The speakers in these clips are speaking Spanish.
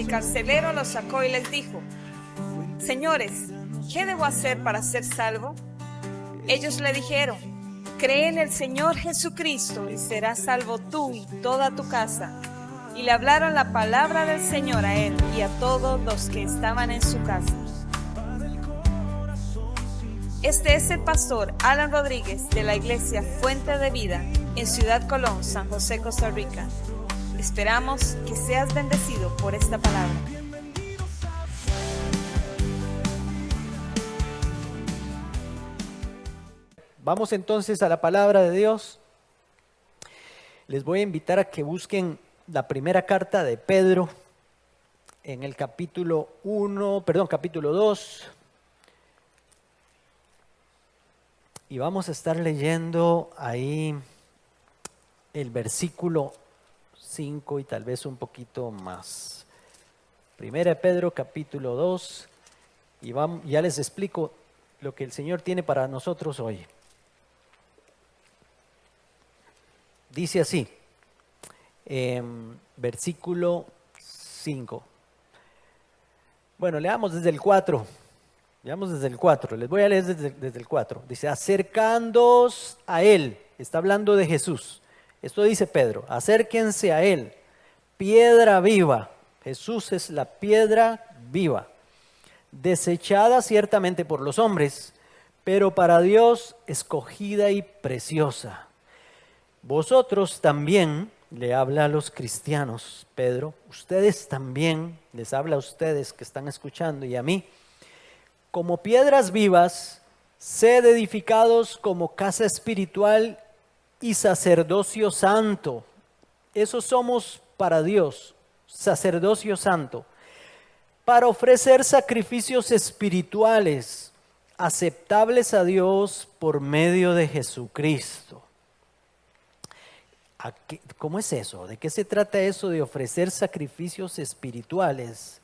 carcelero los sacó y les dijo: Señores, ¿qué debo hacer para ser salvo? Ellos le dijeron: cree en el Señor Jesucristo y serás salvo tú y toda tu casa. Y le hablaron la palabra del Señor a él y a todos los que estaban en su casa. Este es el pastor Alan Rodríguez de la iglesia Fuente de Vida en Ciudad Colón, San José, Costa Rica. Esperamos que seas bendecido por esta palabra. Vamos entonces a la palabra de Dios. Les voy a invitar a que busquen la primera carta de Pedro en el capítulo 2. Y vamos a estar leyendo ahí el versículo 5 y tal vez un poquito más. Primera de Pedro, capítulo 2. Y ya les explico lo que el Señor tiene para nosotros hoy. Dice así, versículo 5. Bueno, leamos desde el 4. Les voy a leer desde el 4. Dice: acercándoos a Él. Está hablando de Jesús. Esto dice Pedro: acérquense a Él, piedra viva. Jesús es la piedra viva, desechada ciertamente por los hombres, pero para Dios escogida y preciosa. Vosotros también, le habla a los cristianos, Pedro, ustedes también, les habla a ustedes que están escuchando y a mí, como piedras vivas, sed edificados como casa espiritual y sacerdocio santo. Eso somos para Dios, sacerdocio santo, para ofrecer sacrificios espirituales aceptables a Dios por medio de Jesucristo. ¿Cómo es eso? ¿De qué se trata eso de ofrecer sacrificios espirituales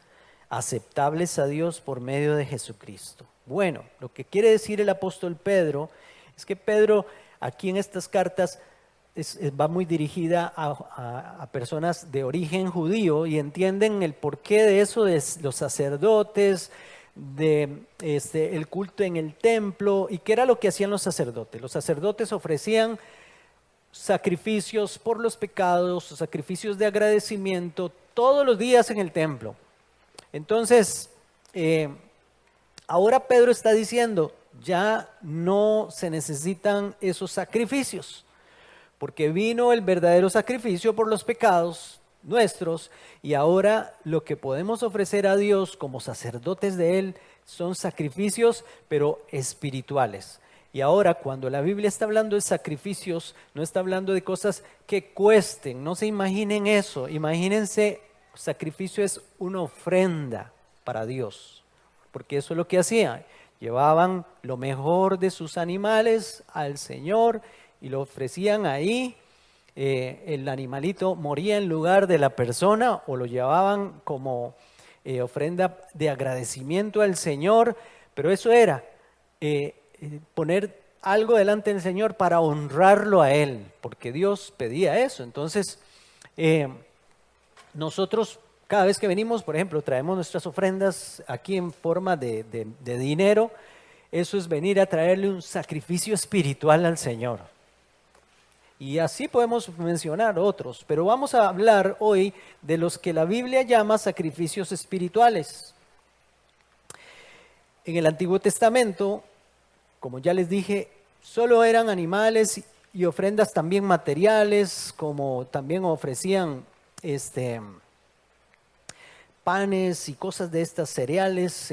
aceptables a Dios por medio de Jesucristo? Bueno, lo que quiere decir el apóstol Pedro es que Pedro aquí en estas cartas va muy dirigida a personas de origen judío y entienden el porqué de eso de los sacerdotes, el culto en el templo. ¿Y qué era lo que hacían los sacerdotes? Los sacerdotes ofrecían sacrificios por los pecados, sacrificios de agradecimiento todos los días en el templo. Entonces, ahora Pedro está diciendo, ya no se necesitan esos sacrificios, porque vino el verdadero sacrificio por los pecados nuestros, y ahora lo que podemos ofrecer a Dios como sacerdotes de Él son sacrificios, pero espirituales. Y ahora cuando la Biblia está hablando de sacrificios, no está hablando de cosas que cuesten, no se imaginen eso, imagínense, sacrificio es una ofrenda para Dios, porque eso es lo que hacían, llevaban lo mejor de sus animales al Señor y lo ofrecían ahí, el animalito moría en lugar de la persona o lo llevaban como ofrenda de agradecimiento al Señor, pero eso era poner algo delante del Señor para honrarlo a Él, porque Dios pedía eso. Entonces, nosotros cada vez que venimos, por ejemplo, traemos nuestras ofrendas aquí en forma de dinero. Eso es venir a traerle un sacrificio espiritual al Señor. Y así podemos mencionar otros, pero vamos a hablar hoy de los que la Biblia llama sacrificios espirituales. En el Antiguo Testamento, como ya les dije, solo eran animales y ofrendas también materiales, como también ofrecían panes y cosas de estas, cereales,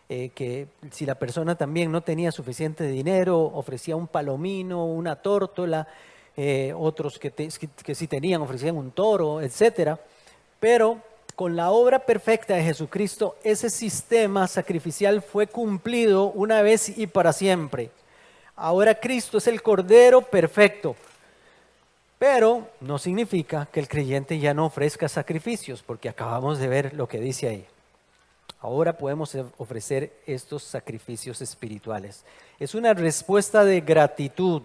que si la persona también no tenía suficiente dinero, ofrecía un palomino, una tórtola, otros que sí tenían, ofrecían un toro, etcétera. Pero con la obra perfecta de Jesucristo, ese sistema sacrificial fue cumplido una vez y para siempre. Ahora Cristo es el Cordero perfecto. Pero no significa que el creyente ya no ofrezca sacrificios, porque acabamos de ver lo que dice ahí. Ahora podemos ofrecer estos sacrificios espirituales. Es una respuesta de gratitud,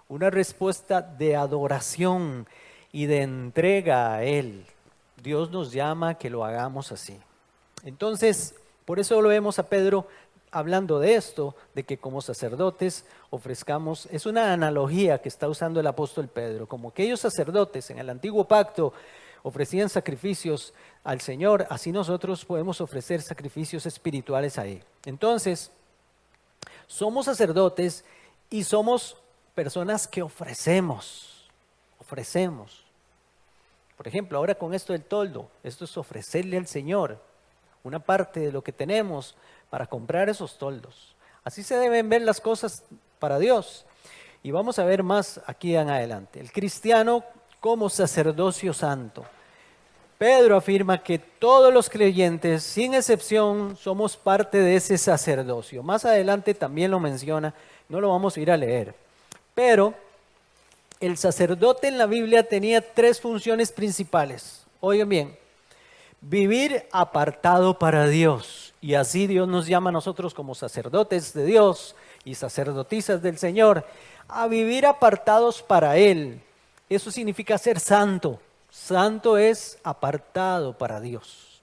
una respuesta de adoración y de entrega a Él. Dios nos llama a que lo hagamos así. Entonces, por eso lo vemos a Pedro hablando de esto, de que como sacerdotes ofrezcamos, es una analogía que está usando el apóstol Pedro, como aquellos sacerdotes en el antiguo pacto ofrecían sacrificios al Señor, así nosotros podemos ofrecer sacrificios espirituales a Él. Entonces, somos sacerdotes y somos personas que ofrecemos. Por ejemplo, ahora con esto del toldo, esto es ofrecerle al Señor una parte de lo que tenemos para comprar esos toldos. Así se deben ver las cosas para Dios. Y vamos a ver más aquí en adelante. El cristiano como sacerdocio santo. Pedro afirma que todos los creyentes, sin excepción, somos parte de ese sacerdocio. Más adelante también lo menciona, no lo vamos a ir a leer. Pero el sacerdote en la Biblia tenía 3 funciones principales. Oigan bien, vivir apartado para Dios. Y así Dios nos llama a nosotros como sacerdotes de Dios y sacerdotisas del Señor a vivir apartados para Él. Eso significa ser santo. Santo es apartado para Dios.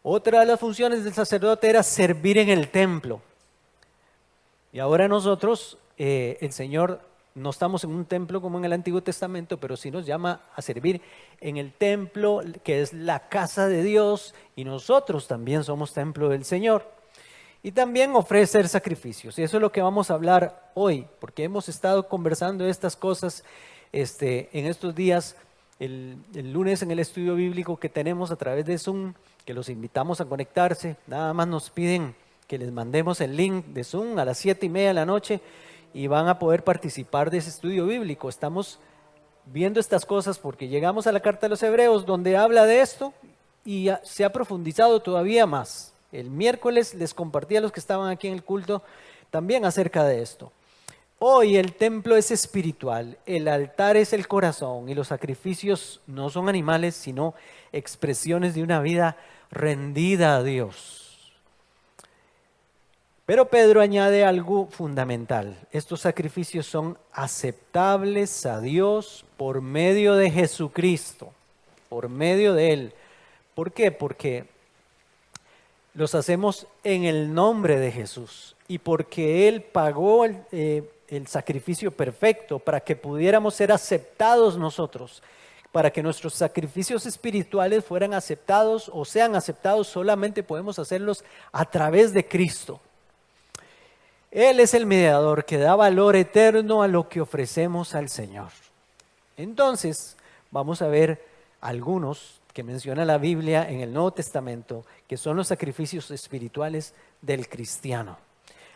Otra de las funciones del sacerdote era servir en el templo. Y ahora nosotros, el Señor, no estamos en un templo como en el Antiguo Testamento, pero sí nos llama a servir en el templo que es la casa de Dios, y nosotros también somos templo del Señor. Y también ofrecer sacrificios, y eso es lo que vamos a hablar hoy, porque hemos estado conversando estas cosas en estos días, el lunes en el estudio bíblico que tenemos a través de Zoom, que los invitamos a conectarse. Nada más nos piden que les mandemos el link de Zoom a las 7:30 de la noche, y van a poder participar de ese estudio bíblico. Estamos viendo estas cosas porque llegamos a la carta de los Hebreos donde habla de esto y se ha profundizado todavía más. El miércoles les compartí a los que estaban aquí en el culto también acerca de esto. Hoy el templo es espiritual, el altar es el corazón y los sacrificios no son animales sino expresiones de una vida rendida a Dios. Pero Pedro añade algo fundamental. Estos sacrificios son aceptables a Dios por medio de Jesucristo, por medio de Él. ¿Por qué? Porque los hacemos en el nombre de Jesús y porque Él pagó el sacrificio perfecto para que pudiéramos ser aceptados nosotros, para que nuestros sacrificios espirituales fueran aceptados o sean aceptados, solamente podemos hacerlos a través de Cristo. Él es el mediador que da valor eterno a lo que ofrecemos al Señor. Entonces, vamos a ver algunos que menciona la Biblia en el Nuevo Testamento, que son los sacrificios espirituales del cristiano.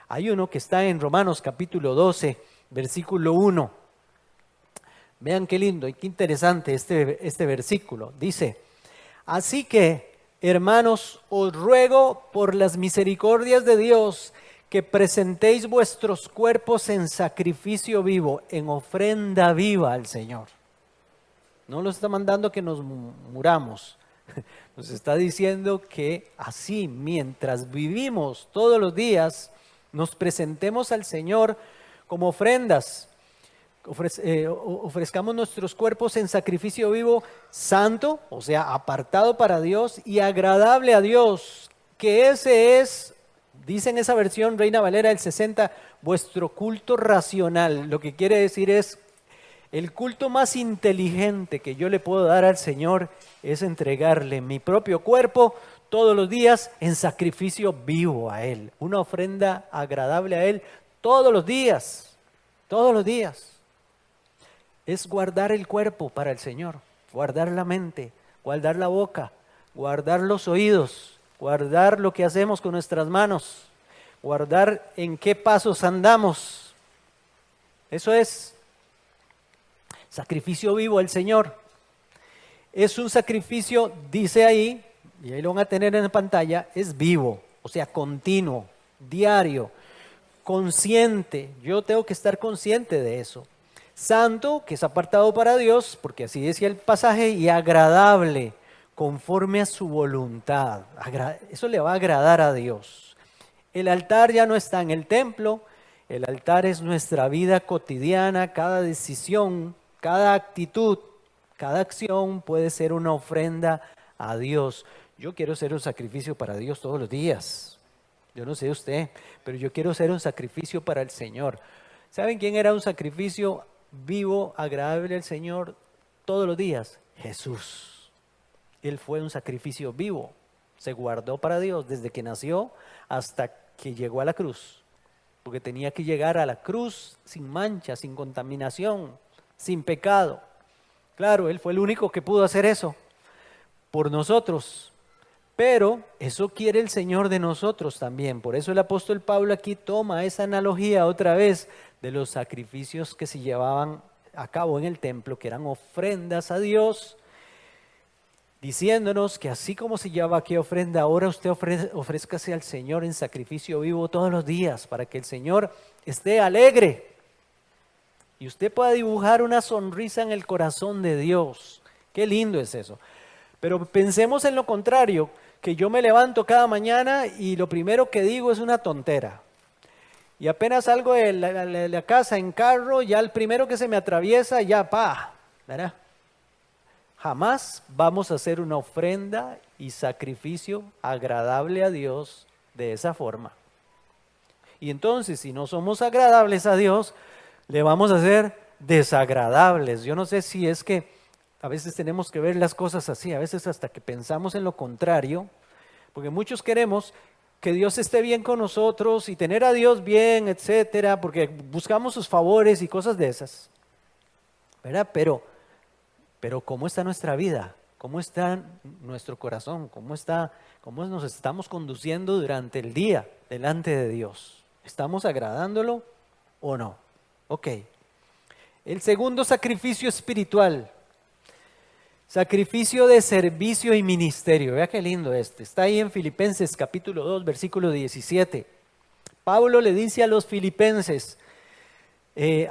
Hay uno que está en Romanos capítulo 12, versículo 1. Vean qué lindo y qué interesante este versículo. Dice, así que, hermanos, os ruego por las misericordias de Dios, que presentéis vuestros cuerpos en sacrificio vivo, en ofrenda viva al Señor. No nos está mandando que nos muramos, nos está diciendo que así, mientras vivimos todos los días, nos presentemos al Señor como ofrendas, ofrezcamos nuestros cuerpos en sacrificio vivo, santo, o sea, apartado para Dios y agradable a Dios, que ese es, dice en esa versión Reina Valera del 60, vuestro culto racional. Lo que quiere decir es, el culto más inteligente que yo le puedo dar al Señor es entregarle mi propio cuerpo todos los días en sacrificio vivo a Él. Una ofrenda agradable a Él todos los días, todos los días. Es guardar el cuerpo para el Señor, guardar la mente, guardar la boca, guardar los oídos, guardar lo que hacemos con nuestras manos, guardar en qué pasos andamos. Eso es sacrificio vivo al Señor. Es un sacrificio, dice ahí, y ahí lo van a tener en la pantalla, es vivo, o sea, continuo, diario, consciente. Yo tengo que estar consciente de eso. Santo, que es apartado para Dios, porque así decía el pasaje, y agradable, conforme a su voluntad. Eso le va a agradar a Dios. El altar ya no está en el templo, el altar es nuestra vida cotidiana, cada decisión, cada actitud, Cada acción puede ser una ofrenda a Dios. Yo quiero ser un sacrificio para Dios todos los días. Yo no sé usted, pero yo quiero ser un sacrificio para el Señor. ¿Saben quién era un sacrificio vivo, agradable al Señor todos los días? Jesús. Él fue un sacrificio vivo. Se guardó para Dios desde que nació hasta que llegó a la cruz. Porque tenía que llegar a la cruz sin mancha, sin contaminación, sin pecado. Claro, Él fue el único que pudo hacer eso por nosotros. Pero eso quiere el Señor de nosotros también. Por eso el apóstol Pablo aquí toma esa analogía otra vez de los sacrificios que se llevaban a cabo en el templo, que eran ofrendas a Dios, diciéndonos que así como se lleva aquí ofrenda, ahora usted ofrézcase al Señor en sacrificio vivo todos los días, para que el Señor esté alegre y usted pueda dibujar una sonrisa en el corazón de Dios. Qué lindo es eso. Pero pensemos en lo contrario, que yo me levanto cada mañana y lo primero que digo es una tontera. Y apenas salgo de la casa en carro, ya el primero que se me atraviesa, ya ¿verdad? Jamás vamos a hacer una ofrenda y sacrificio agradable a Dios de esa forma. Y entonces, si no somos agradables a Dios, le vamos a hacer desagradables. Yo no sé si es que a veces tenemos que ver las cosas así, a veces hasta que pensamos en lo contrario, porque muchos queremos que Dios esté bien con nosotros y tener a Dios bien, etcétera, porque buscamos sus favores y cosas de esas, ¿verdad? Pero ¿cómo está nuestra vida? ¿Cómo está nuestro corazón? ¿Cómo nos estamos conduciendo durante el día delante de Dios? ¿Estamos agradándolo o no? Ok. El segundo sacrificio espiritual. Sacrificio de servicio y ministerio. Vea qué lindo este. Está ahí en Filipenses capítulo 2, versículo 17. Pablo le dice a los filipenses,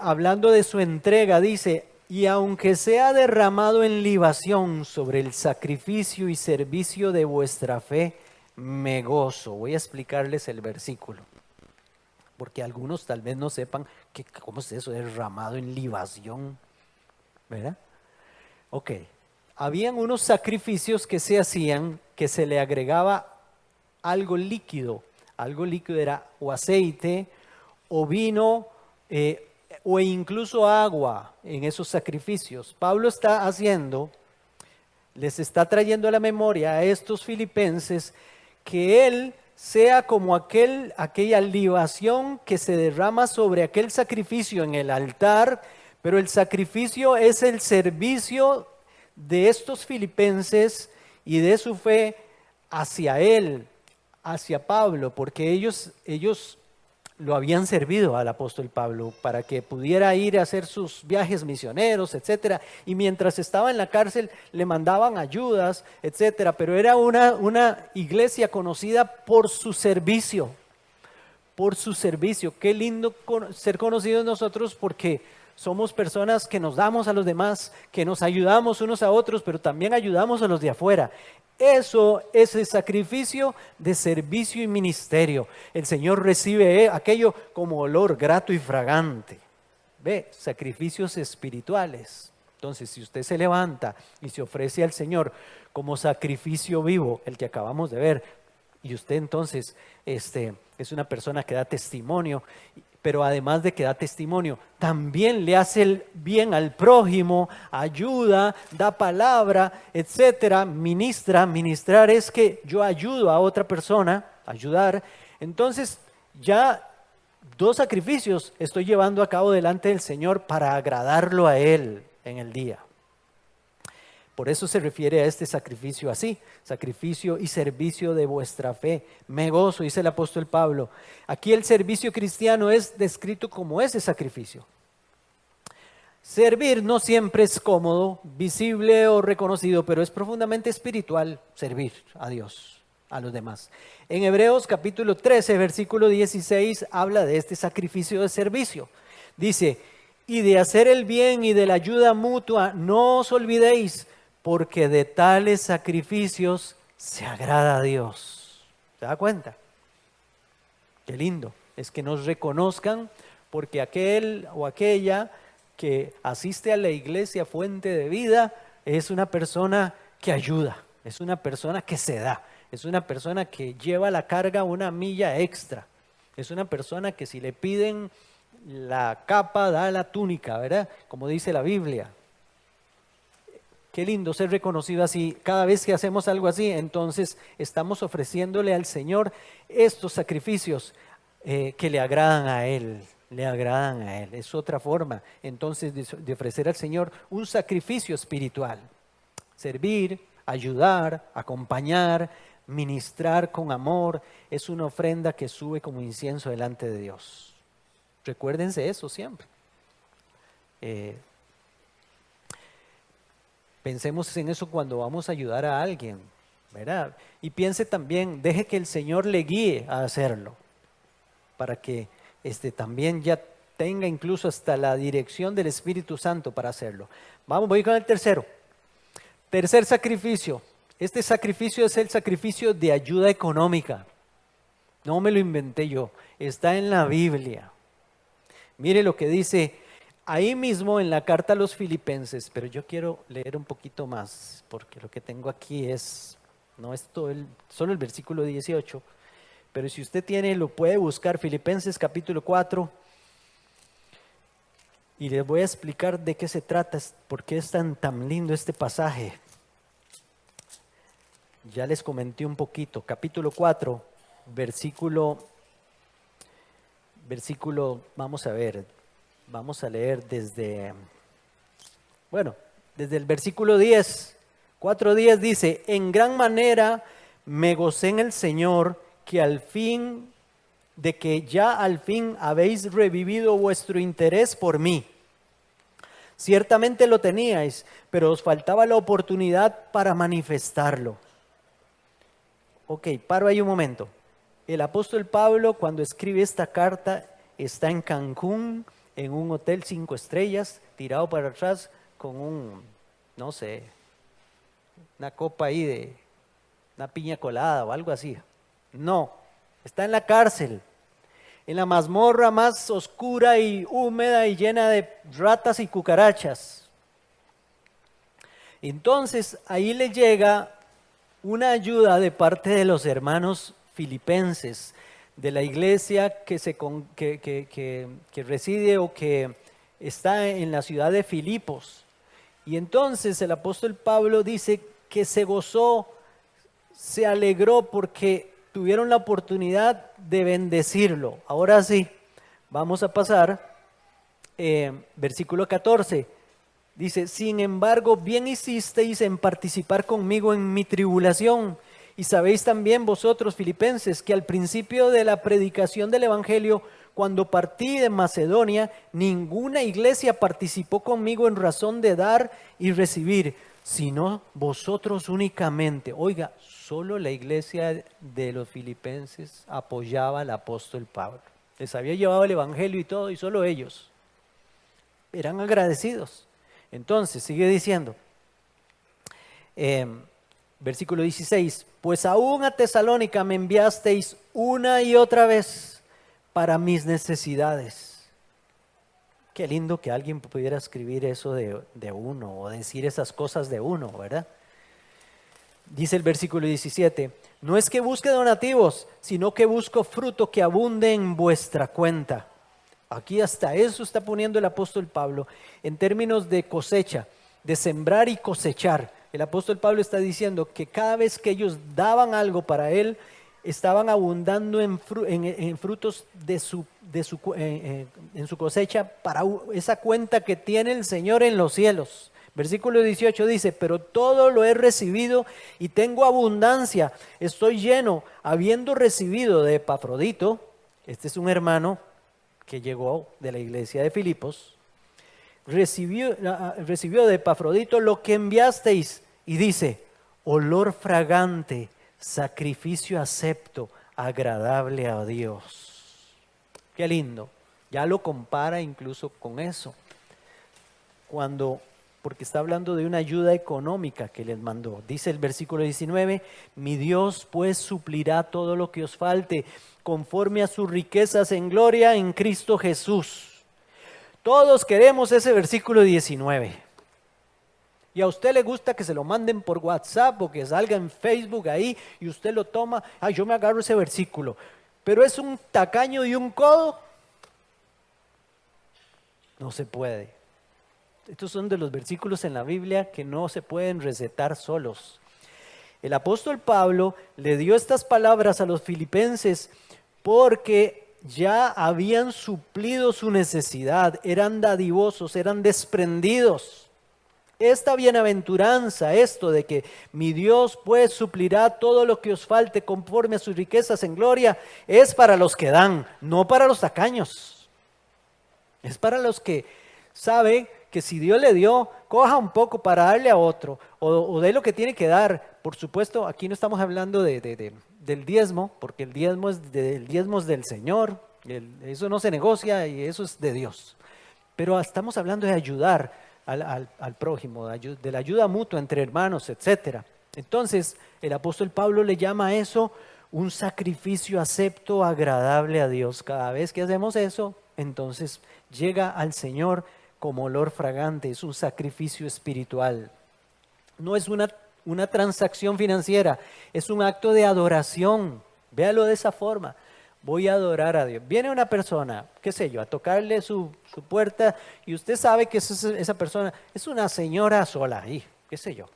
hablando de su entrega, dice: y aunque sea derramado en libación sobre el sacrificio y servicio de vuestra fe, me gozo. Voy a explicarles el versículo, porque algunos tal vez no sepan cómo es eso, derramado en libación, ¿verdad? Ok. Habían unos sacrificios que se hacían que se le agregaba algo líquido. Algo líquido era o aceite o vino o incluso agua en esos sacrificios. Pablo les está trayendo a la memoria a estos filipenses que él sea como aquella libación que se derrama sobre aquel sacrificio en el altar, pero el sacrificio es el servicio de estos filipenses y de su fe hacia él, hacia Pablo, porque ellos lo habían servido al apóstol Pablo para que pudiera ir a hacer sus viajes misioneros, etcétera, y mientras estaba en la cárcel le mandaban ayudas, etcétera, pero era una iglesia conocida por su servicio, Qué lindo ser conocidos nosotros, porque somos personas que nos damos a los demás, que nos ayudamos unos a otros, pero también ayudamos a los de afuera. Eso es el sacrificio de servicio y ministerio. El Señor recibe aquello como olor grato y fragante. Ve, sacrificios espirituales. Entonces, si usted se levanta y se ofrece al Señor como sacrificio vivo, el que acabamos de ver, y usted entonces es una persona que da testimonio, pero además de que da testimonio, también le hace el bien al prójimo, ayuda, da palabra, etcétera, ministrar es que yo ayudo a otra persona, ayudar. Entonces ya 2 sacrificios estoy llevando a cabo delante del Señor para agradarlo a Él en el día. Por eso se refiere a este sacrificio así, sacrificio y servicio de vuestra fe. Me gozo, dice el apóstol Pablo. Aquí el servicio cristiano es descrito como ese sacrificio. Servir no siempre es cómodo, visible o reconocido, pero es profundamente espiritual servir a Dios, a los demás. En Hebreos capítulo 13, versículo 16, habla de este sacrificio de servicio. Dice: y de hacer el bien y de la ayuda mutua, no os olvidéis, porque de tales sacrificios se agrada a Dios. ¿Se da cuenta? Qué lindo. Es que nos reconozcan porque aquel o aquella que asiste a la iglesia Fuente de Vida es una persona que ayuda, es una persona que se da, es una persona que lleva la carga una milla extra, es una persona que si le piden la capa da la túnica, ¿verdad? Como dice la Biblia. Qué lindo ser reconocido así. Cada vez que hacemos algo así, entonces estamos ofreciéndole al Señor estos sacrificios que le agradan a Él. Le agradan a Él. Es otra forma entonces de ofrecer al Señor un sacrificio espiritual. Servir, ayudar, acompañar, ministrar con amor. Es una ofrenda que sube como incienso delante de Dios. Recuérdense eso siempre. Pensemos en eso cuando vamos a ayudar a alguien, ¿verdad? Y piense también, deje que el Señor le guíe a hacerlo, para que también ya tenga incluso hasta la dirección del Espíritu Santo para hacerlo. Voy con el tercero. Tercer sacrificio. Este sacrificio es el sacrificio de ayuda económica. No me lo inventé yo, está en la Biblia. Mire lo que dice ahí mismo en la carta a los Filipenses, pero yo quiero leer un poquito más, porque lo que tengo aquí no es solo el versículo 18, pero si usted tiene, lo puede buscar, Filipenses capítulo 4, y les voy a explicar de qué se trata, por qué es tan lindo este pasaje. Ya les comenté un poquito, capítulo 4, versículo, vamos a leer desde el versículo 10, 4:10 dice, en gran manera me gocé en el Señor que ya al fin habéis revivido vuestro interés por mí. Ciertamente lo teníais, pero os faltaba la oportunidad para manifestarlo. Ok, paro ahí un momento. El apóstol Pablo, cuando escribe esta carta, está en Cancún, en un hotel 5 estrellas, tirado para atrás con una copa ahí de una piña colada o algo así. No, está en la cárcel, en la mazmorra más oscura y húmeda y llena de ratas y cucarachas. Entonces ahí le llega una ayuda de parte de los hermanos filipenses, de la iglesia que reside o que está en la ciudad de Filipos. Y entonces el apóstol Pablo dice que se gozó, se alegró porque tuvieron la oportunidad de bendecirlo. Ahora sí, vamos a pasar, versículo 14. Dice, sin embargo, bien hicisteis en participar conmigo en mi tribulación. Y sabéis también vosotros, filipenses, que al principio de la predicación del Evangelio, cuando partí de Macedonia, ninguna iglesia participó conmigo en razón de dar y recibir, sino vosotros únicamente. Oiga, solo la iglesia de los filipenses apoyaba al apóstol Pablo. Les había llevado el Evangelio y todo, y solo ellos eran agradecidos. Entonces, sigue diciendo, versículo 16, pues aún a Tesalónica me enviasteis una y otra vez para mis necesidades. Qué lindo que alguien pudiera escribir eso de uno o decir esas cosas de uno, ¿verdad? Dice el versículo 17, no es que busque donativos, sino que busco fruto que abunde en vuestra cuenta. Aquí hasta eso está poniendo el apóstol Pablo en términos de cosecha, de sembrar y cosechar. El apóstol Pablo está diciendo que cada vez que ellos daban algo para él, estaban abundando en frutos en su cosecha para esa cuenta que tiene el Señor en los cielos. Versículo 18 dice, pero todo lo he recibido y tengo abundancia, estoy lleno, habiendo recibido de Epafrodito, este es un hermano que llegó de la iglesia de Filipos, recibió de Epafrodito lo que enviasteis y dice, olor fragante, sacrificio acepto, agradable a Dios. Qué lindo, ya lo compara incluso con eso, porque está hablando de una ayuda económica que les mandó. Dice el versículo 19, mi Dios pues suplirá todo lo que os falte, conforme a sus riquezas en gloria en Cristo Jesús. Todos queremos ese versículo 19. Y a usted le gusta que se lo manden por WhatsApp o que salga en Facebook ahí y usted lo toma, yo me agarro ese versículo. Pero es un tacaño y un codo. No se puede. Estos son de los versículos en la Biblia que no se pueden recetar solos. El apóstol Pablo le dio estas palabras a los filipenses porque ya habían suplido su necesidad, eran dadivosos, eran desprendidos. Esta bienaventuranza, esto de que mi Dios pues suplirá todo lo que os falte conforme a sus riquezas en gloria, es para los que dan, no para los tacaños. Es para los que saben que si Dios le dio, coja un poco para darle a otro, o de lo que tiene que dar. Por supuesto, aquí no estamos hablando del diezmo, porque el diezmo es del Señor, eso no se negocia y eso es de Dios. Pero estamos hablando de ayudar al prójimo, de la ayuda mutua entre hermanos, etc. Entonces, el apóstol Pablo le llama a eso un sacrificio acepto, agradable a Dios. Cada vez que hacemos eso, entonces llega al Señor como olor fragante, es un sacrificio espiritual. No es una transacción financiera, es un acto de adoración. Véalo de esa forma. Voy a adorar a Dios. Viene una persona, qué sé yo, a tocarle su puerta y usted sabe que esa persona es una señora sola ahí, qué sé yo,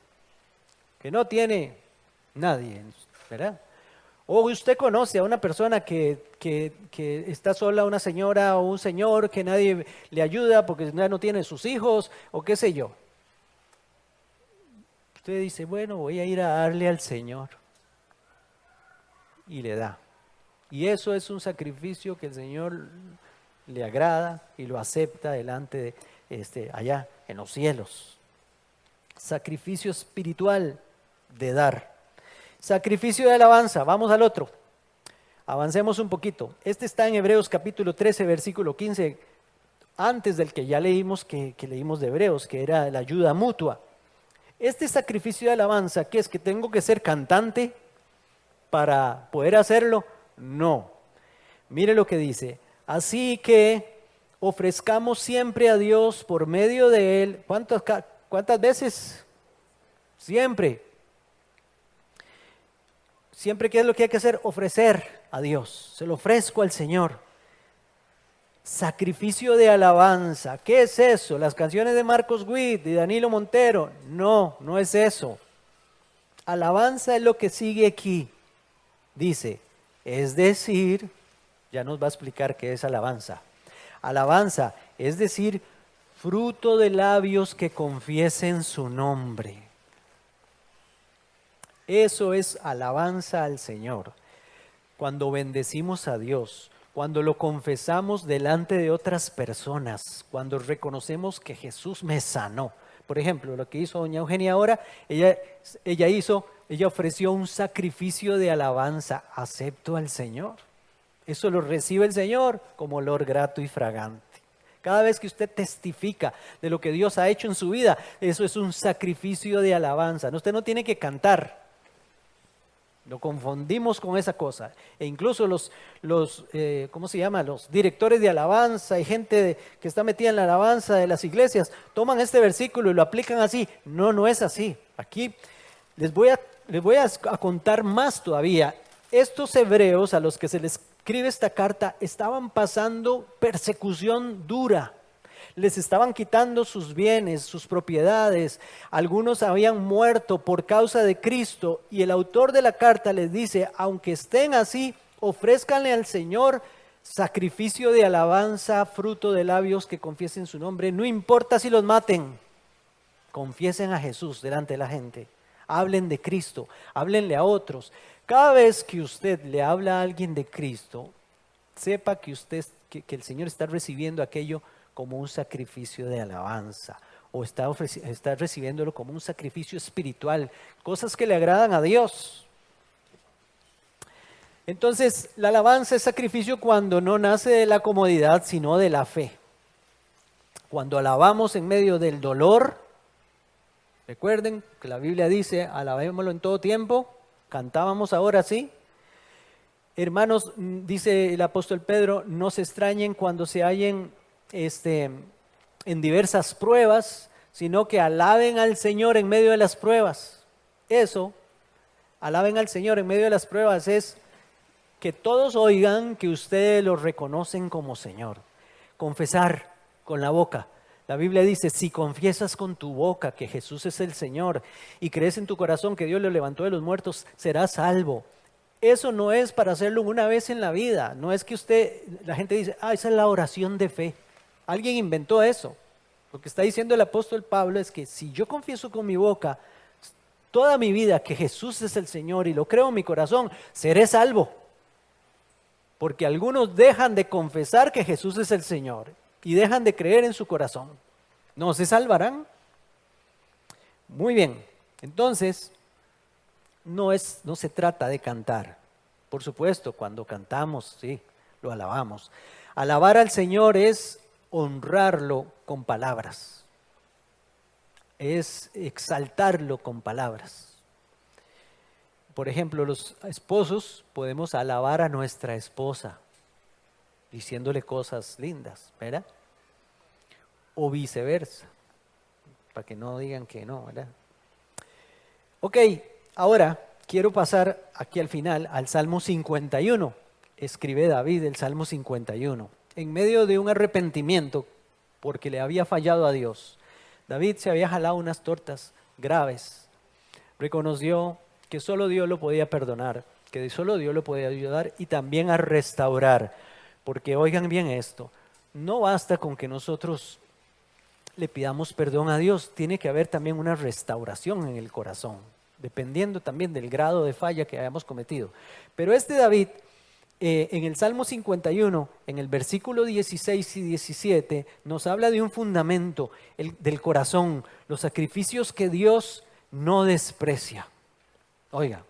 que no tiene nadie, ¿verdad? O usted conoce a una persona que está sola, una señora o un señor que nadie le ayuda porque no tiene sus hijos o qué sé yo. Usted dice, bueno, voy a ir a darle al Señor. Y le da. Y eso es un sacrificio que el Señor le agrada y lo acepta delante de allá en los cielos. Sacrificio espiritual de dar. Sacrificio de alabanza, vamos al otro. Avancemos un poquito. Este está en Hebreos capítulo 13, versículo 15, antes del que ya leímos, que leímos de Hebreos, que era la ayuda mutua. Este sacrificio de alabanza, ¿qué es? ¿Que tengo que ser cantante para poder hacerlo? No. Mire lo que dice. Así que ofrezcamos siempre a Dios por medio de Él. ¿Cuántas veces? Siempre. Siempre, ¿qué es lo que hay que hacer? Ofrecer a Dios. Se lo ofrezco al Señor. Sacrificio de alabanza. ¿Qué es eso? ¿Las canciones de Marcos Witt, de Danilo Montero? No, no es eso. Alabanza es lo que sigue aquí. Dice, es decir, ya nos va a explicar qué es alabanza. Alabanza, es decir, fruto de labios que confiesen su nombre. Eso es alabanza al Señor. Cuando bendecimos a Dios, cuando lo confesamos delante de otras personas, cuando reconocemos que Jesús me sanó. Por ejemplo, lo que hizo doña Eugenia ahora, ella ofreció un sacrificio de alabanza, acepto al Señor. Eso lo recibe el Señor como olor grato y fragante. Cada vez que usted testifica de lo que Dios ha hecho en su vida, eso es un sacrificio de alabanza. Usted no tiene que cantar. Lo confundimos con esa cosa. E incluso los ¿cómo se llama? Los directores de alabanza y gente que está metida en la alabanza de las iglesias, toman este versículo y lo aplican así. No, no es así. Aquí les voy a contar más todavía. Estos hebreos a los que se les escribe esta carta estaban pasando persecución dura. Les estaban quitando sus bienes, sus propiedades. Algunos habían muerto por causa de Cristo. Y el autor de la carta les dice, aunque estén así, ofrézcanle al Señor sacrificio de alabanza, fruto de labios que confiesen su nombre. No importa si los maten, confiesen a Jesús delante de la gente. Hablen de Cristo, háblenle a otros. Cada vez que usted le habla a alguien de Cristo, sepa que el Señor está recibiendo aquello como un sacrificio de alabanza, o está recibiéndolo como un sacrificio espiritual, cosas que le agradan a Dios. Entonces, la alabanza es sacrificio cuando no nace de la comodidad, sino de la fe. Cuando alabamos en medio del dolor, recuerden que la Biblia dice, alabémoslo en todo tiempo, cantábamos ahora sí. Hermanos, dice el apóstol Pedro, no se extrañen cuando se hallen en diversas pruebas, sino que alaben al Señor en medio de las pruebas. Eso, alaben al Señor en medio de las pruebas, es que todos oigan que ustedes lo reconocen como Señor. Confesar con la boca. La Biblia dice, si confiesas con tu boca que Jesús es el Señor y crees en tu corazón que Dios lo levantó de los muertos, serás salvo. Eso no es para hacerlo una vez en la vida. No es que la gente dice, esa es la oración de fe. Alguien inventó eso. Lo que está diciendo el apóstol Pablo es que si yo confieso con mi boca toda mi vida que Jesús es el Señor y lo creo en mi corazón, seré salvo. Porque algunos dejan de confesar que Jesús es el Señor y dejan de creer en su corazón. ¿No se salvarán? Muy bien, entonces no se trata de cantar. Por supuesto, cuando cantamos, sí, lo alabamos. Alabar al Señor es honrarlo con palabras. Es exaltarlo con palabras. Por ejemplo, los esposos podemos alabar a nuestra esposa diciéndole cosas lindas, ¿verdad? O viceversa, para que no digan que no, ¿verdad? Ok, ahora quiero pasar aquí al final al Salmo 51. Escribe David el Salmo 51. En medio de un arrepentimiento porque le había fallado a Dios, David se había jalado unas tortas graves. Reconoció que solo Dios lo podía perdonar, que solo Dios lo podía ayudar y también a restaurar. Porque oigan bien esto, no basta con que nosotros le pidamos perdón a Dios, tiene que haber también una restauración en el corazón, dependiendo también del grado de falla que hayamos cometido. Pero David, en el Salmo 51, en el versículo 16 y 17, nos habla de un fundamento del corazón, los sacrificios que Dios no desprecia. Oiga,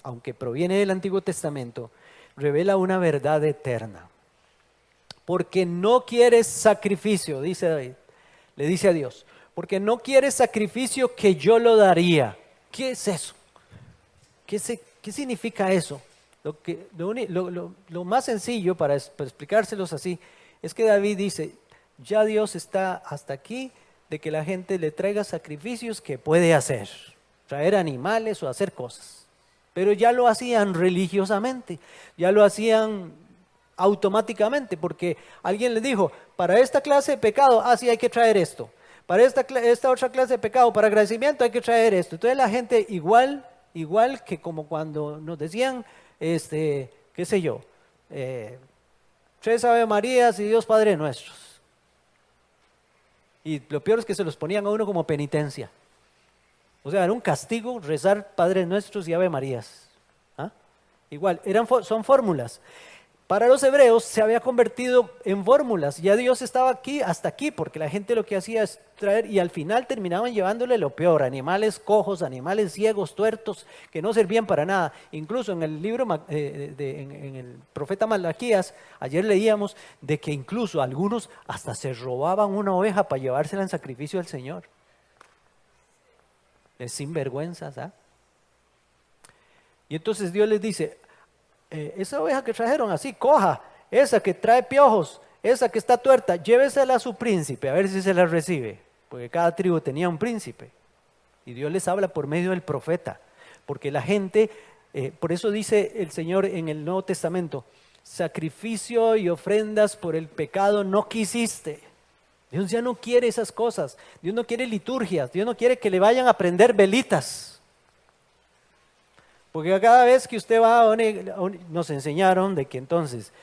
aunque proviene del Antiguo Testamento, revela una verdad eterna. Porque no quieres sacrificio, dice David, le dice a Dios, porque no quieres sacrificio que yo lo daría. ¿Qué es eso? ¿Qué significa eso? Lo más sencillo para explicárselos así es que David dice, ya Dios está hasta aquí de que la gente le traiga sacrificios que puede hacer, traer animales o hacer cosas. Pero ya lo hacían religiosamente, ya lo hacían automáticamente, porque alguien les dijo, para esta clase de pecado, sí hay que traer esto. Para esta otra clase de pecado, para agradecimiento hay que traer esto. Entonces la gente igual que como cuando nos decían, qué sé yo, 3 Ave Marías y 2 Padre Nuestros. Y lo peor es que se los ponían a uno como penitencia. O sea, era un castigo rezar Padres Nuestros y Ave Marías. Igual, son fórmulas. Para los hebreos se había convertido en fórmulas. Ya Dios estaba aquí, hasta aquí, porque la gente lo que hacía es traer, y al final terminaban llevándole lo peor, animales cojos, animales ciegos, tuertos, que no servían para nada. Incluso en el libro, en el profeta Malaquías, ayer leíamos de que incluso algunos hasta se robaban una oveja para llevársela en sacrificio al Señor. Es sinvergüenzas, ¿ah? Y entonces Dios les dice, esa oveja que trajeron así, coja, esa que trae piojos, esa que está tuerta, llévesela a su príncipe, a ver si se la recibe, porque cada tribu tenía un príncipe. Y Dios les habla por medio del profeta, porque la gente, por eso dice el Señor en el Nuevo Testamento, sacrificio y ofrendas por el pecado no quisiste. Dios ya no quiere esas cosas, Dios no quiere liturgias, Dios no quiere que le vayan a prender velitas. Porque cada vez que usted va nos enseñaron de que entonces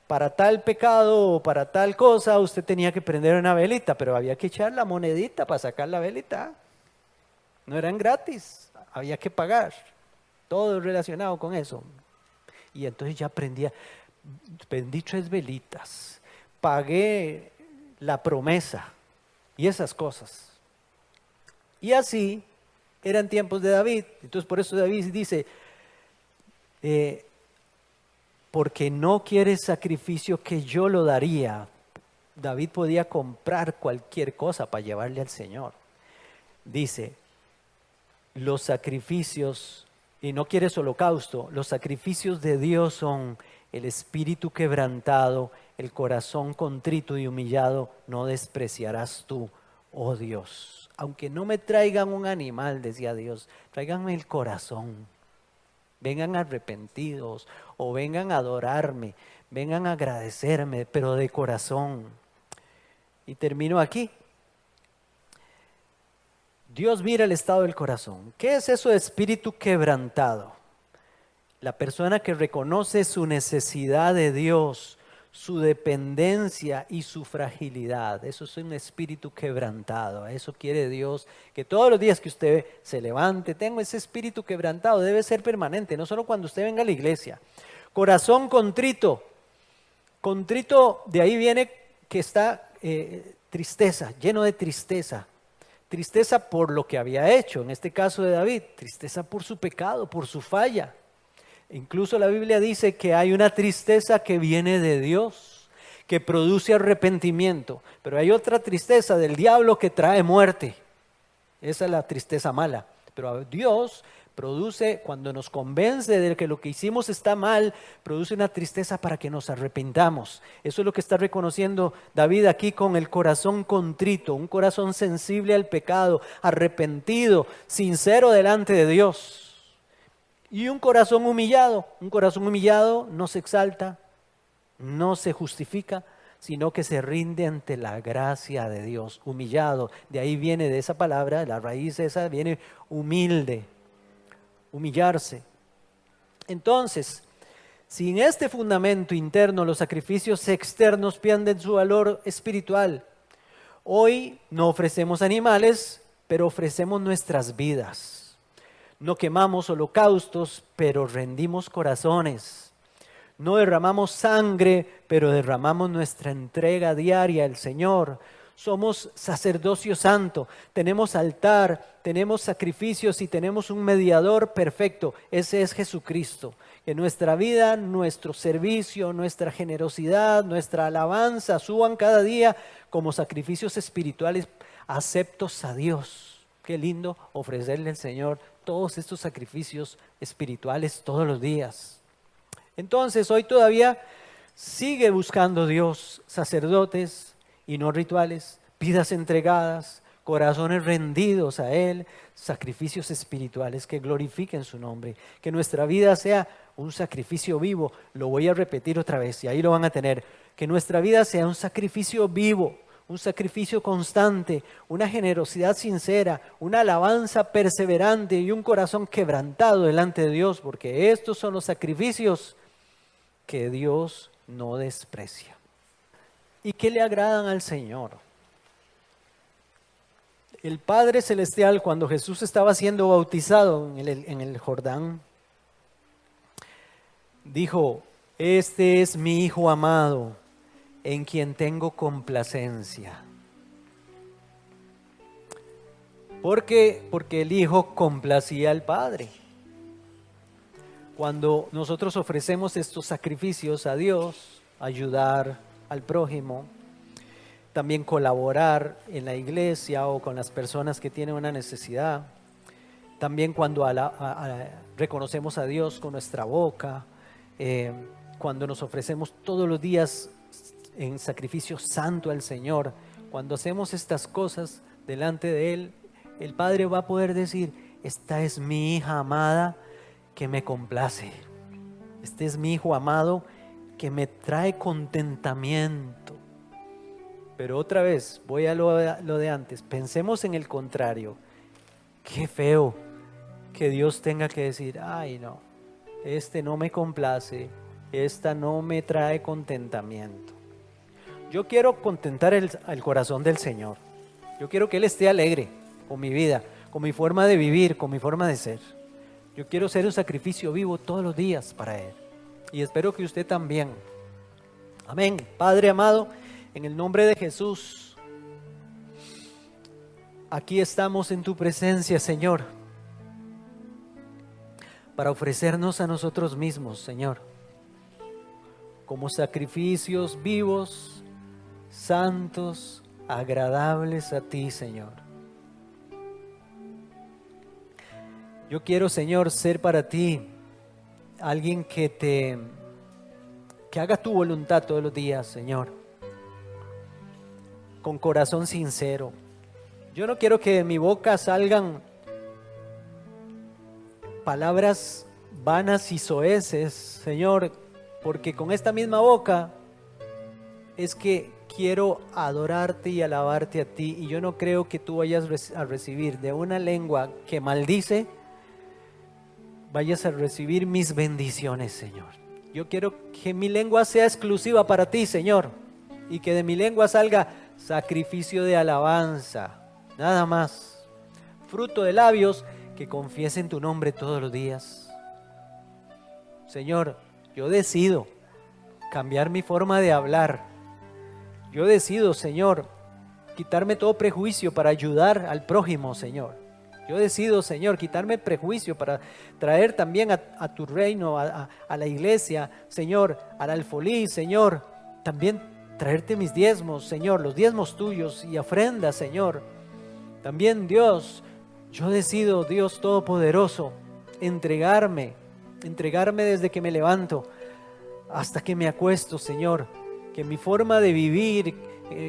para tal pecado o para tal cosa usted tenía que prender una velita, pero había que echar la monedita para sacar la velita. No eran gratis, había que pagar. Todo relacionado con eso. Y entonces ya prendí 3 velitas, pagué la promesa y esas cosas. Y así eran tiempos de David. Entonces por eso David dice, porque no quieres sacrificio que yo lo daría. David podía comprar cualquier cosa para llevarle al Señor. Dice, los sacrificios, y no quieres holocausto, los sacrificios de Dios son el espíritu quebrantado, el corazón contrito y humillado, no despreciarás tú, oh Dios, aunque no me traigan un animal, decía Dios, tráiganme el corazón. Vengan arrepentidos o vengan a adorarme, vengan a agradecerme, pero de corazón. Y termino aquí. Dios mira el estado del corazón. ¿Qué es eso de espíritu quebrantado? La persona que reconoce su necesidad de Dios, su dependencia y su fragilidad. Eso es un espíritu quebrantado. A eso quiere Dios, que todos los días que usted se levante, tengo ese espíritu quebrantado, debe ser permanente, no solo cuando usted venga a la iglesia. Corazón contrito. Contrito, de ahí viene que está tristeza, lleno de tristeza. Tristeza por lo que había hecho, en este caso de David, tristeza por su pecado, por su falla. Incluso la Biblia dice que hay una tristeza que viene de Dios, que produce arrepentimiento, pero hay otra tristeza del diablo que trae muerte. Esa es la tristeza mala, pero Dios produce, cuando nos convence de que lo que hicimos está mal, produce una tristeza para que nos arrepintamos. Eso es lo que está reconociendo David aquí con el corazón contrito, un corazón sensible al pecado, arrepentido, sincero delante de Dios. Y un corazón humillado no se exalta, no se justifica, sino que se rinde ante la gracia de Dios, humillado. De ahí viene, de esa palabra, la raíz esa viene humilde, humillarse. Entonces, sin este fundamento interno, los sacrificios externos pierden su valor espiritual. Hoy no ofrecemos animales, pero ofrecemos nuestras vidas. No quemamos holocaustos, pero rendimos corazones. No derramamos sangre, pero derramamos nuestra entrega diaria al Señor. Somos sacerdocio santo, tenemos altar, tenemos sacrificios y tenemos un mediador perfecto. Ese es Jesucristo. Que nuestra vida, nuestro servicio, nuestra generosidad, nuestra alabanza suban cada día como sacrificios espirituales aceptos a Dios. Qué lindo ofrecerle al Señor todos estos sacrificios espirituales todos los días. Entonces, hoy todavía sigue buscando Dios sacerdotes y no rituales, vidas entregadas, corazones rendidos a Él, sacrificios espirituales que glorifiquen su nombre. Que nuestra vida sea un sacrificio vivo. Lo voy a repetir otra vez y ahí lo van a tener. Que nuestra vida sea un sacrificio vivo, un sacrificio constante, una generosidad sincera, una alabanza perseverante y un corazón quebrantado delante de Dios, porque estos son los sacrificios que Dios no desprecia y que le agradan al Señor. El Padre Celestial, cuando Jesús estaba siendo bautizado en el Jordán, dijo: este es mi Hijo amado, en quien tengo complacencia. Porque el Hijo complacía al Padre. Cuando nosotros ofrecemos estos sacrificios a Dios, ayudar al prójimo, también colaborar en la iglesia o con las personas que tienen una necesidad, también cuando reconocemos a Dios con nuestra boca, cuando nos ofrecemos todos los días en sacrificio santo al Señor, cuando hacemos estas cosas delante de Él, el Padre va a poder decir: esta es mi hija amada que me complace, este es mi Hijo amado que me trae contentamiento. Pero otra vez, voy a lo de antes, pensemos en el contrario. Qué feo que Dios tenga que decir: ay no, este no me complace, esta no me trae contentamiento. Yo quiero contentar el corazón del Señor. Yo quiero que Él esté alegre con mi vida, con mi forma de vivir, con mi forma de ser. Yo quiero ser un sacrificio vivo todos los días para Él. Y espero que usted también. Amén. Padre amado, en el nombre de Jesús, aquí estamos en tu presencia, Señor, para ofrecernos a nosotros mismos, Señor, como sacrificios vivos, santos, agradables a ti, Señor. Yo quiero, Señor, ser para ti alguien que haga tu voluntad todos los días, Señor, con corazón sincero, yo no quiero que de mi boca salgan palabras vanas y soeces, Señor, porque con esta misma boca es que quiero adorarte y alabarte a ti, y yo no creo que tú vayas a recibir de una lengua que maldice, vayas a recibir mis bendiciones, Señor. Yo quiero que mi lengua sea exclusiva para ti, Señor, y que de mi lengua salga sacrificio de alabanza, nada más, fruto de labios que confiesen tu nombre todos los días. Señor, yo decido cambiar mi forma de hablar. Yo decido, Señor, quitarme todo prejuicio para ayudar al prójimo, Señor. Yo decido, Señor, quitarme prejuicio para traer también a tu reino, a la iglesia, Señor, al alfolí, Señor. También traerte mis diezmos, Señor, los diezmos tuyos y ofrendas, Señor. También, Dios, yo decido, Dios Todopoderoso, entregarme desde que me levanto hasta que me acuesto, Señor. Que mi forma de vivir,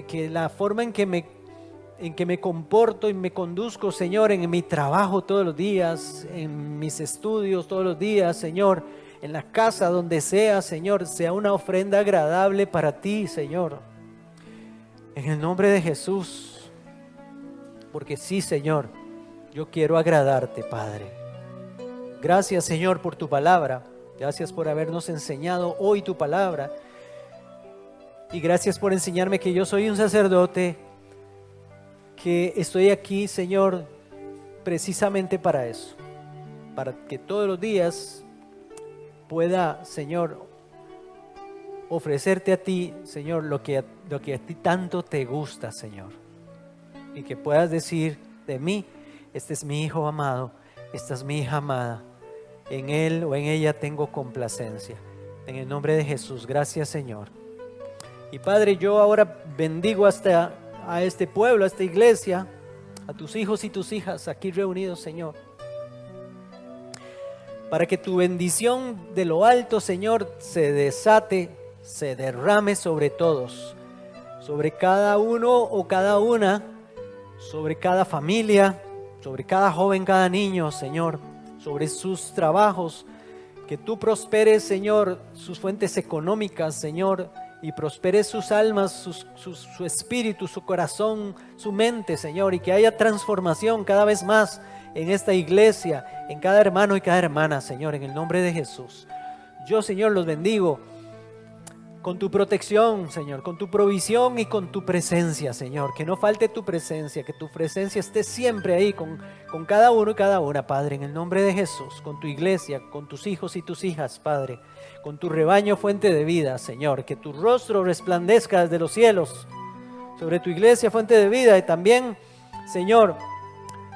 que la forma en que me comporto y me conduzco, Señor, en mi trabajo todos los días, en mis estudios todos los días, Señor, en la casa donde sea, Señor, sea una ofrenda agradable para ti, Señor. En el nombre de Jesús. Porque sí, Señor, yo quiero agradarte, Padre. Gracias, Señor, por tu palabra. Gracias por habernos enseñado hoy tu palabra. Y gracias por enseñarme que yo soy un sacerdote, que estoy aquí, Señor, precisamente para eso. Para que todos los días pueda, Señor, ofrecerte a ti, Señor, lo que a ti tanto te gusta, Señor. Y que puedas decir de mí, este es mi hijo amado, esta es mi hija amada. En él o en ella tengo complacencia. En el nombre de Jesús, gracias, Señor. Y Padre, yo ahora bendigo a este pueblo, a esta iglesia, a tus hijos y tus hijas aquí reunidos, Señor. Para que tu bendición de lo alto, Señor, se desate, se derrame sobre todos, sobre cada uno o cada una, sobre cada familia, sobre cada joven, cada niño, Señor, sobre sus trabajos. Que tú prosperes, Señor, sus fuentes económicas, Señor, y prosperes sus almas, su espíritu, su corazón, su mente, Señor, y que haya transformación cada vez más en esta iglesia, en cada hermano y cada hermana, Señor, en el nombre de Jesús. Yo, Señor, los bendigo con tu protección, Señor, con tu provisión y con tu presencia, Señor. Que no falte tu presencia, que tu presencia esté siempre ahí con cada uno y cada una, Padre, en el nombre de Jesús, con tu iglesia, con tus hijos y tus hijas, Padre, con tu rebaño fuente de vida, Señor. Que tu rostro resplandezca desde los cielos sobre tu iglesia fuente de vida, y también, Señor,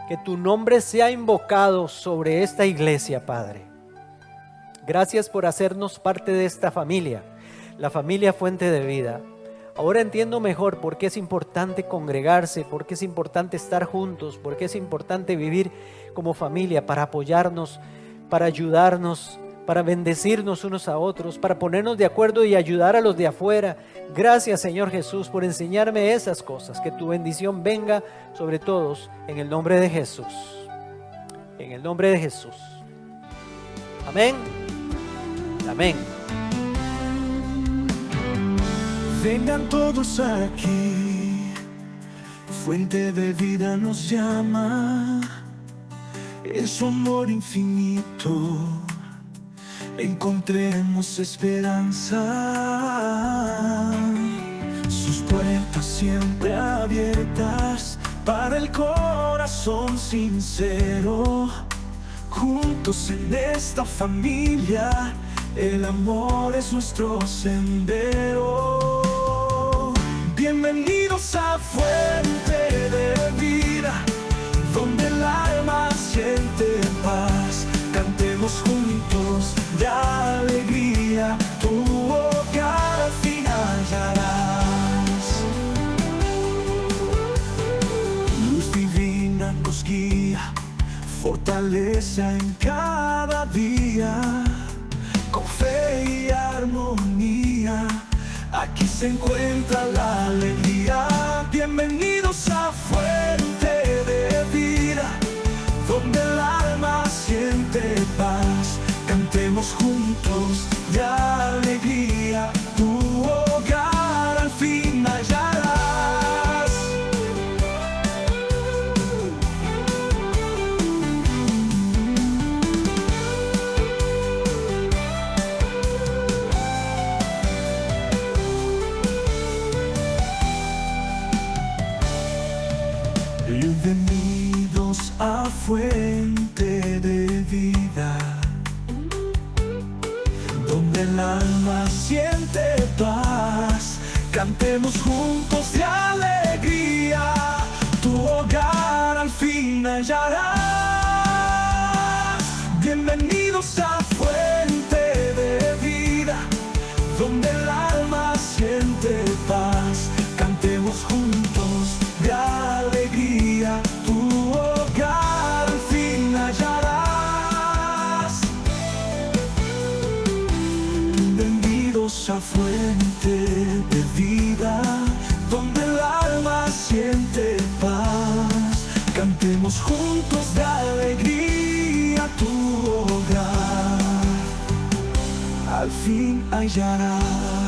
que tu nombre sea invocado sobre esta iglesia, Padre. Gracias por hacernos parte de esta familia, la familia fuente de vida. Ahora entiendo mejor por qué es importante congregarse, por qué es importante estar juntos, por qué es importante vivir como familia, para apoyarnos, para ayudarnos, para bendecirnos unos a otros, para ponernos de acuerdo y ayudar a los de afuera. Gracias, Señor Jesús, por enseñarme esas cosas. Que tu bendición venga sobre todos en el nombre de Jesús. En el nombre de Jesús. Amén. Amén. Vengan todos aquí, fuente de vida nos llama, en su amor infinito encontremos esperanza. Sus puertas siempre abiertas para el corazón sincero. Juntos en esta familia, el amor es nuestro sendero. Bienvenidos a Fuente de Vida, donde el alma siente paz. Cantemos juntos de alegría, tu hogar al final hallarás. Luz divina nos guía, fortaleza en cada día. Con fe y armonía, aquí se encuentra la alegría. Bienvenidos a Fuente Bienvenidos a fuente de vida, donde el alma siente paz. Cantemos juntos de alegría, tu hogar al fin hallarás. Bienvenidos a fuente de vida, donde el alma siente paz. Cantemos juntos de alegría, tu hogar al fin hallarás. Bienvenidos a fuente de vida, donde el alma siente paz. Cantemos juntos de alegría, tu hogar al fin hallarás.